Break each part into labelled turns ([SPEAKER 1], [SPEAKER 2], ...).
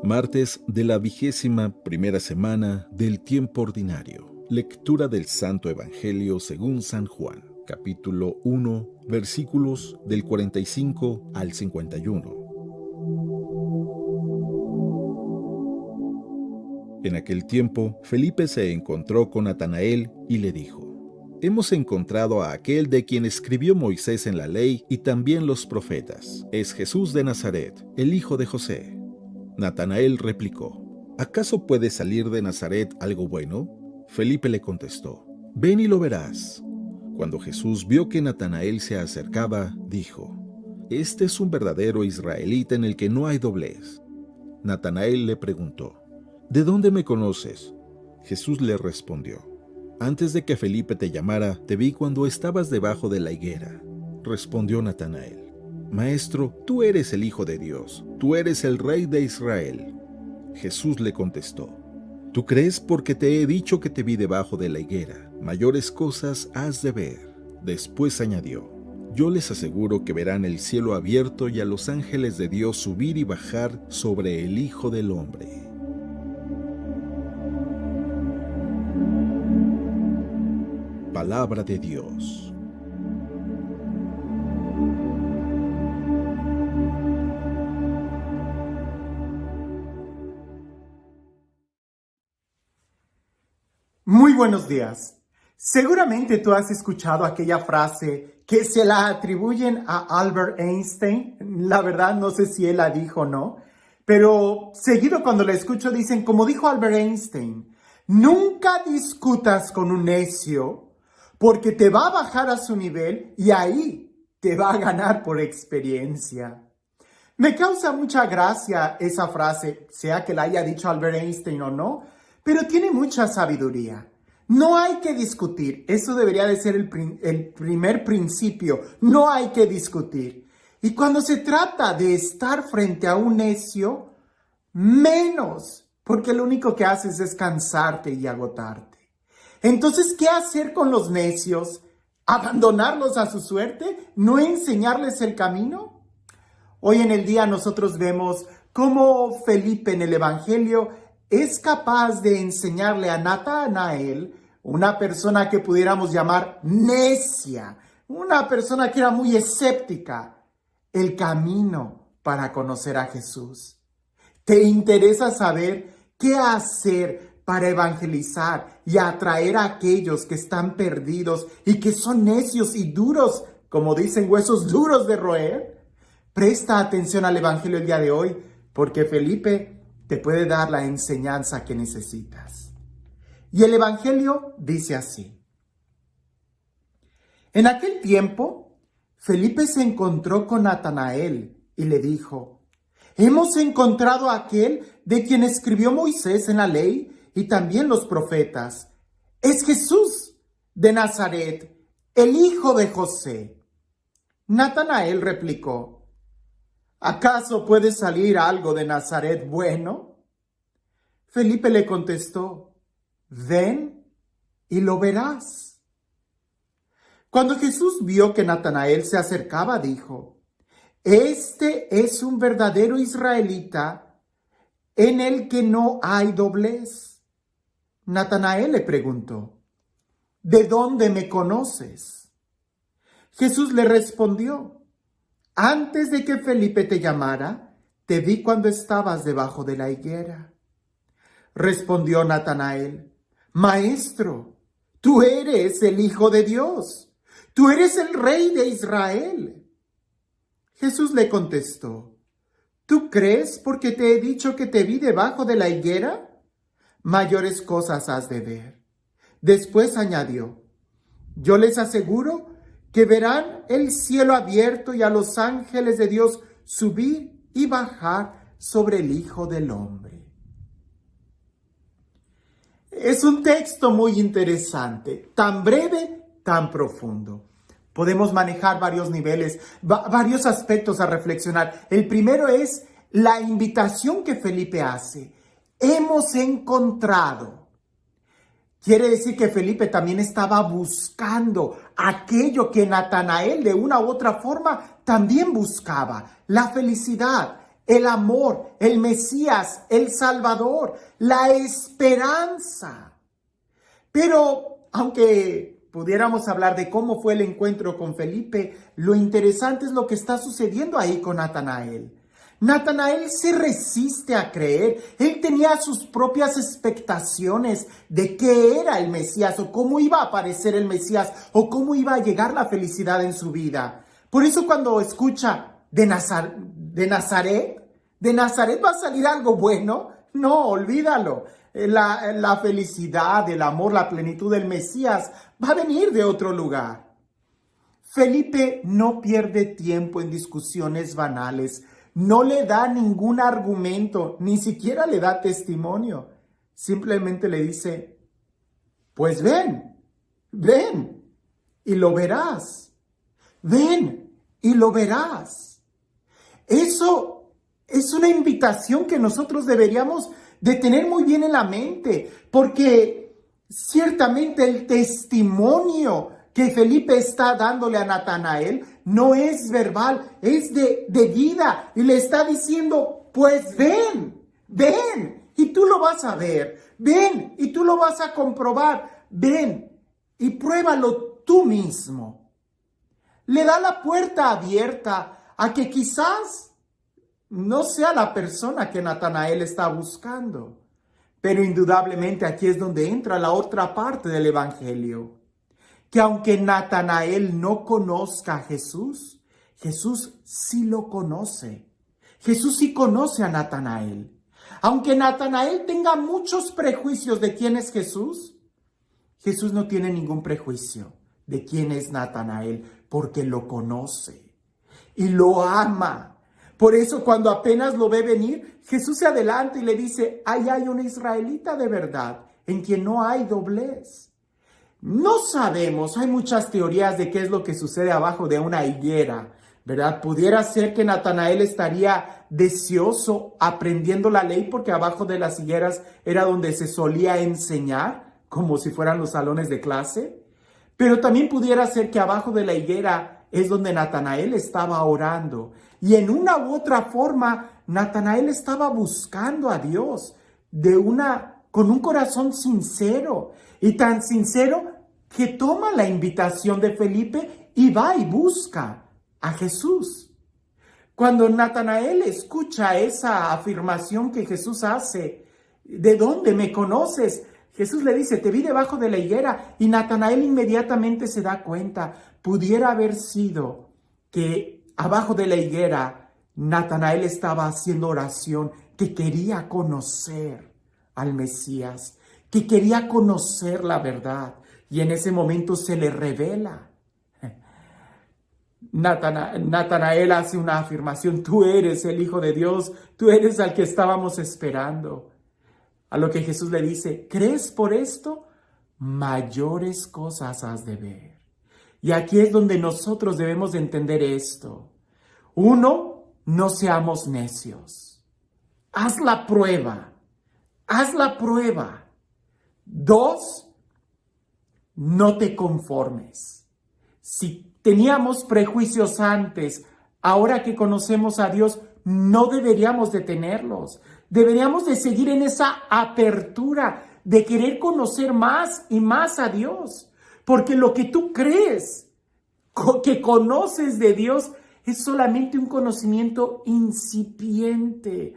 [SPEAKER 1] Martes de la 21ª semana del tiempo ordinario. Lectura del Santo Evangelio según San Juan, capítulo 1, versículos del 45 al 51. En aquel tiempo, Felipe se encontró con Natanael y le dijo: «Hemos encontrado a aquel de quien escribió Moisés en la ley y también los profetas. Es Jesús de Nazaret, el hijo de José». Natanael replicó: «¿Acaso puede salir de Nazaret algo bueno?». Felipe le contestó: «Ven y lo verás». Cuando Jesús vio que Natanael se acercaba, dijo: «Este es un verdadero israelita en el que no hay doblez». Natanael le preguntó: «¿De dónde me conoces?». Jesús le respondió: «Antes de que Felipe te llamara, te vi cuando estabas debajo de la higuera». Respondió Natanael: «Maestro, tú eres el Hijo de Dios, tú eres el Rey de Israel». Jesús le contestó: «Tú crees porque te he dicho que te vi debajo de la higuera. Mayores cosas has de ver». Después añadió: «Yo les aseguro que verán el cielo abierto y a los ángeles de Dios subir y bajar sobre el Hijo del Hombre». Palabra de Dios.
[SPEAKER 2] Muy buenos días. Seguramente tú has escuchado aquella frase que se la atribuyen a Albert Einstein. La verdad no sé si él la dijo o no, pero seguido cuando la escucho dicen, como dijo Albert Einstein: nunca discutas con un necio porque te va a bajar a su nivel y ahí te va a ganar por experiencia. Me causa mucha gracia esa frase, sea que la haya dicho Albert Einstein o no, pero tiene mucha sabiduría. No hay que discutir, eso debería de ser el primer principio, no hay que discutir. Y cuando se trata de estar frente a un necio, menos, porque lo único que haces es cansarte y agotarte. Entonces, ¿qué hacer con los necios? ¿Abandonarlos a su suerte? ¿No enseñarles el camino? Hoy en el día nosotros vemos cómo Felipe en el Evangelio es capaz de enseñarle a Natanael, una persona que pudiéramos llamar necia, una persona que era muy escéptica, el camino para conocer a Jesús. ¿Te interesa saber qué hacer para evangelizar y atraer a aquellos que están perdidos y que son necios y duros, como dicen, huesos duros de roer? Presta atención al Evangelio el día de hoy, porque Felipe te puede dar la enseñanza que necesitas. Y el Evangelio dice así: en aquel tiempo, Felipe se encontró con Natanael y le dijo: «Hemos encontrado a aquel de quien escribió Moisés en la ley y también los profetas. Es Jesús de Nazaret, el hijo de José». Natanael replicó: «¿Acaso puede salir algo de Nazaret bueno?». Felipe le contestó: «Ven y lo verás». Cuando Jesús vio que Natanael se acercaba, dijo: «Este es un verdadero israelita en el que no hay doblez». Natanael le preguntó: «¿De dónde me conoces?». Jesús le respondió: «Antes de que Felipe te llamara, te vi cuando estabas debajo de la higuera». Respondió Natanael: «Maestro, tú eres el Hijo de Dios, tú eres el Rey de Israel». Jesús le contestó: «¿Tú crees porque te he dicho que te vi debajo de la higuera? Mayores cosas has de ver». Después añadió: «Yo les aseguro que verán el cielo abierto y a los ángeles de Dios subir y bajar sobre el Hijo del Hombre». Es un texto muy interesante, tan breve, tan profundo. Podemos manejar varios niveles, varios aspectos a reflexionar. El primero es la invitación que Felipe hace. Hemos encontrado. Quiere decir que Felipe también estaba buscando aquello que Natanael de una u otra forma también buscaba, la felicidad, el amor, el Mesías, el Salvador, la esperanza. Pero aunque pudiéramos hablar de cómo fue el encuentro con Felipe, lo interesante es lo que está sucediendo ahí con Natanael. Natanael se resiste a creer. Él tenía sus propias expectaciones de qué era el Mesías o cómo iba a aparecer el Mesías o cómo iba a llegar la felicidad en su vida. Por eso cuando escucha de Nazaret va a salir algo bueno. No, olvídalo. La felicidad, el amor, la plenitud del Mesías va a venir de otro lugar. Felipe no pierde tiempo en discusiones banales. No le da ningún argumento, ni siquiera le da testimonio. Simplemente le dice, pues ven y lo verás. Ven y lo verás. Eso es una invitación que nosotros deberíamos de tener muy bien en la mente, porque ciertamente el testimonio que Felipe está dándole a Natanael no es verbal, es de vida. Y le está diciendo, pues ven y tú lo vas a ver. Ven y tú lo vas a comprobar. Ven y pruébalo tú mismo. Le da la puerta abierta a que quizás no sea la persona que Natanael está buscando. Pero indudablemente aquí es donde entra la otra parte del evangelio. Que aunque Natanael no conozca a Jesús, Jesús sí lo conoce. Jesús sí conoce a Natanael. Aunque Natanael tenga muchos prejuicios de quién es Jesús, Jesús no tiene ningún prejuicio de quién es Natanael, porque lo conoce y lo ama. Por eso cuando apenas lo ve venir, Jesús se adelanta y le dice, ahí hay un israelita de verdad, en quien no hay doblez. No sabemos, hay muchas teorías de qué es lo que sucede abajo de una higuera, ¿verdad? Pudiera ser que Natanael estaría deseoso aprendiendo la ley porque abajo de las higueras era donde se solía enseñar, como si fueran los salones de clase. Pero también pudiera ser que abajo de la higuera es donde Natanael estaba orando. Y en una u otra forma, Natanael estaba buscando a Dios con un corazón sincero. Y tan sincero que toma la invitación de Felipe y va y busca a Jesús. Cuando Natanael escucha esa afirmación que Jesús hace, ¿de dónde me conoces? Jesús le dice, te vi debajo de la higuera, y Natanael inmediatamente se da cuenta, pudiera haber sido que abajo de la higuera Natanael estaba haciendo oración, que quería conocer al Mesías, que quería conocer la verdad, y en ese momento se le revela. Natanael hace una afirmación, tú eres el Hijo de Dios, tú eres al que estábamos esperando. A lo que Jesús le dice, ¿crees por esto? Mayores cosas has de ver. Y aquí es donde nosotros debemos de entender esto. 1, no seamos necios. Haz la prueba. Haz la prueba. 2, no te conformes. Si teníamos prejuicios antes, ahora que conocemos a Dios, no deberíamos de tenerlos. Deberíamos de seguir en esa apertura de querer conocer más y más a Dios. Porque lo que tú crees que conoces de Dios es solamente un conocimiento incipiente.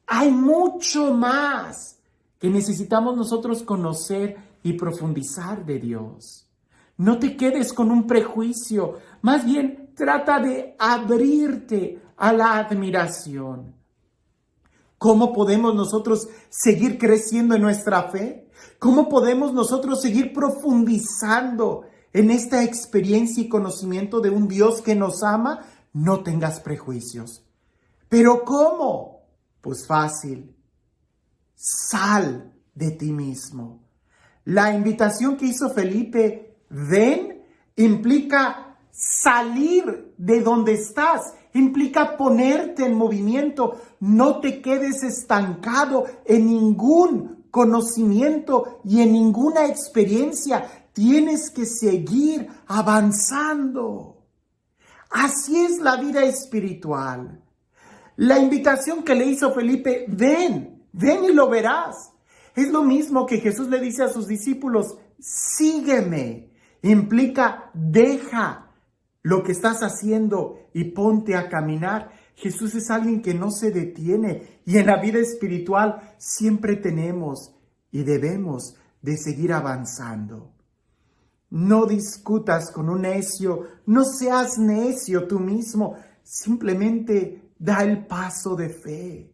[SPEAKER 2] Hay mucho más que necesitamos nosotros conocer y profundizar de Dios. No te quedes con un prejuicio, más bien trata de abrirte a la admiración. ¿Cómo podemos nosotros seguir creciendo en nuestra fe? ¿Cómo podemos nosotros seguir profundizando en esta experiencia y conocimiento de un Dios que nos ama? No tengas prejuicios. ¿Pero cómo? Pues fácil. Sal de ti mismo. La invitación que hizo Felipe, ven, implica salir de donde estás, implica ponerte en movimiento. No te quedes estancado en ningún conocimiento y en ninguna experiencia. Tienes que seguir avanzando. Así es la vida espiritual. La invitación que le hizo Felipe, ven y lo verás. Es lo mismo que Jesús le dice a sus discípulos, sígueme. Implica, deja lo que estás haciendo y ponte a caminar. Jesús es alguien que no se detiene y en la vida espiritual siempre tenemos y debemos de seguir avanzando. No discutas con un necio, no seas necio tú mismo, simplemente da el paso de fe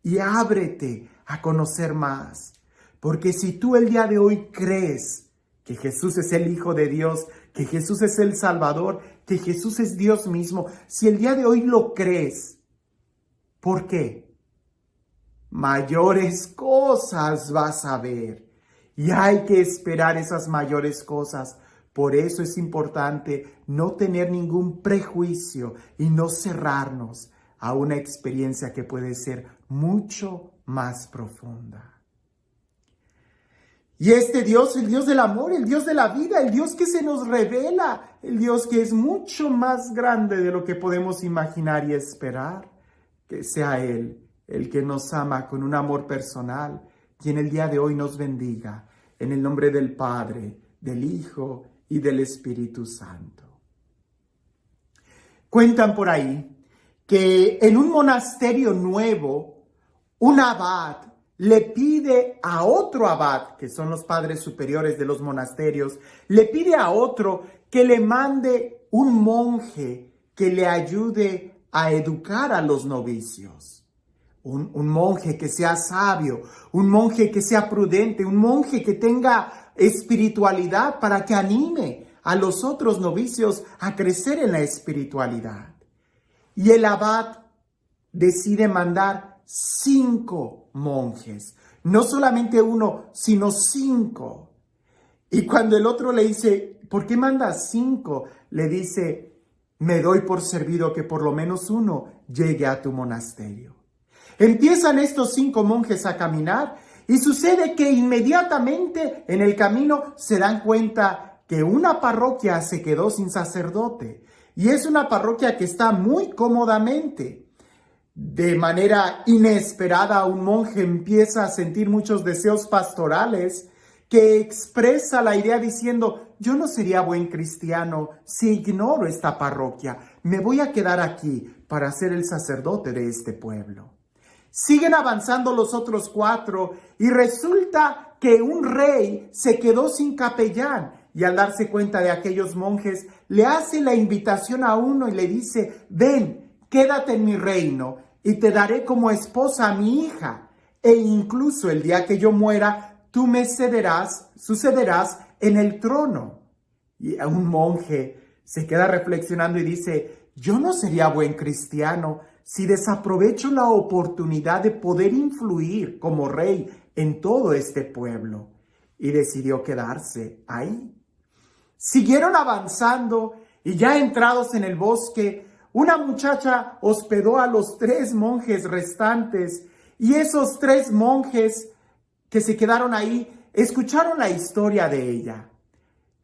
[SPEAKER 2] y ábrete a conocer más. Porque si tú el día de hoy crees que Jesús es el Hijo de Dios, que Jesús es el Salvador, que Jesús es Dios mismo, si el día de hoy lo crees, ¿por qué? Mayores cosas vas a ver y hay que esperar esas mayores cosas. Por eso es importante no tener ningún prejuicio y no cerrarnos a una experiencia que puede ser mucho más profunda. Y este Dios, el Dios del amor, el Dios de la vida, el Dios que se nos revela, el Dios que es mucho más grande de lo que podemos imaginar y esperar, que sea Él el que nos ama con un amor personal, quien el día de hoy nos bendiga, en el nombre del Padre, del Hijo y del Espíritu Santo. Cuentan por ahí que en un monasterio nuevo, un abad le pide a otro abad, que son los padres superiores de los monasterios, le pide a otro que le mande un monje que le ayude a educar a los novicios. Un monje que sea sabio, un monje que sea prudente, un monje que tenga espiritualidad para que anime a los otros novicios a crecer en la espiritualidad. Y el abad decide mandar 5 monjes, no solamente uno, sino 5. Y cuando el otro le dice, ¿por qué mandas 5? Le dice, me doy por servido que por lo menos uno llegue a tu monasterio. Empiezan estos 5 monjes a caminar y sucede que inmediatamente en el camino se dan cuenta que una parroquia se quedó sin sacerdote y es una parroquia que está muy cómodamente. De manera inesperada, un monje empieza a sentir muchos deseos pastorales que expresa la idea diciendo, yo no sería buen cristiano si ignoro esta parroquia, me voy a quedar aquí para ser el sacerdote de este pueblo. Siguen avanzando los otros 4 y resulta que un rey se quedó sin capellán y al darse cuenta de aquellos monjes le hace la invitación a uno y le dice, ven, quédate en mi reino y te daré como esposa a mi hija e incluso el día que yo muera tú me sucederás en el trono. Y a un monje se queda reflexionando y dice, yo no sería buen cristiano si desaprovecho la oportunidad de poder influir como rey en todo este pueblo. Y decidió quedarse ahí. Siguieron avanzando y ya entrados en el bosque, una muchacha hospedó a los 3 monjes restantes y esos 3 monjes que se quedaron ahí escucharon la historia de ella.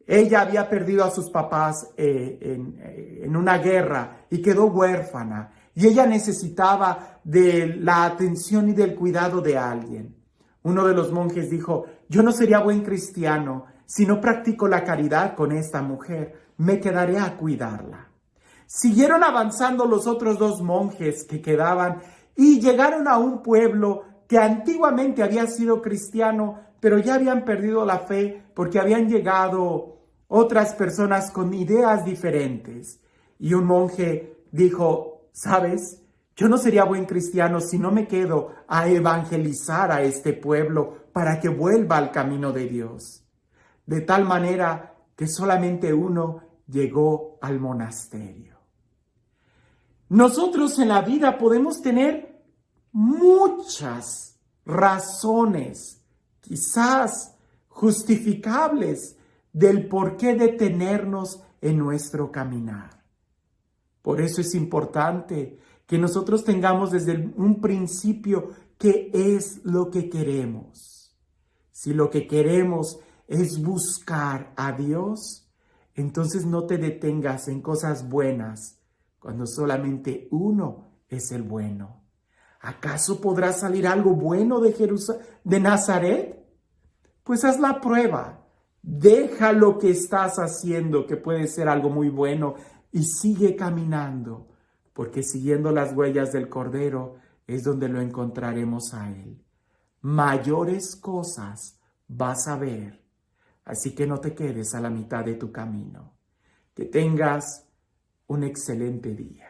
[SPEAKER 2] Ella había perdido a sus papás en una guerra y quedó huérfana. Y ella necesitaba de la atención y del cuidado de alguien. Uno de los monjes dijo, yo no sería buen cristiano si no practico la caridad con esta mujer. Me quedaré a cuidarla. Siguieron avanzando los otros 2 monjes que quedaban y llegaron a un pueblo que antiguamente había sido cristiano, pero ya habían perdido la fe porque habían llegado otras personas con ideas diferentes. Y un monje dijo, ¿sabes? Yo no sería buen cristiano si no me quedo a evangelizar a este pueblo para que vuelva al camino de Dios. De tal manera que solamente uno llegó al monasterio. Nosotros en la vida podemos tener muchas razones, quizás justificables, del por qué detenernos en nuestro caminar. Por eso es importante que nosotros tengamos desde un principio qué es lo que queremos. Si lo que queremos es buscar a Dios, entonces no te detengas en cosas buenas cuando solamente uno es el bueno. ¿Acaso podrá salir algo bueno de Nazaret? Pues haz la prueba. Deja lo que estás haciendo, que puede ser algo muy bueno, y sigue caminando, porque siguiendo las huellas del Cordero es donde lo encontraremos a Él. Mayores cosas vas a ver, así que no te quedes a la mitad de tu camino. Que tengas un excelente día.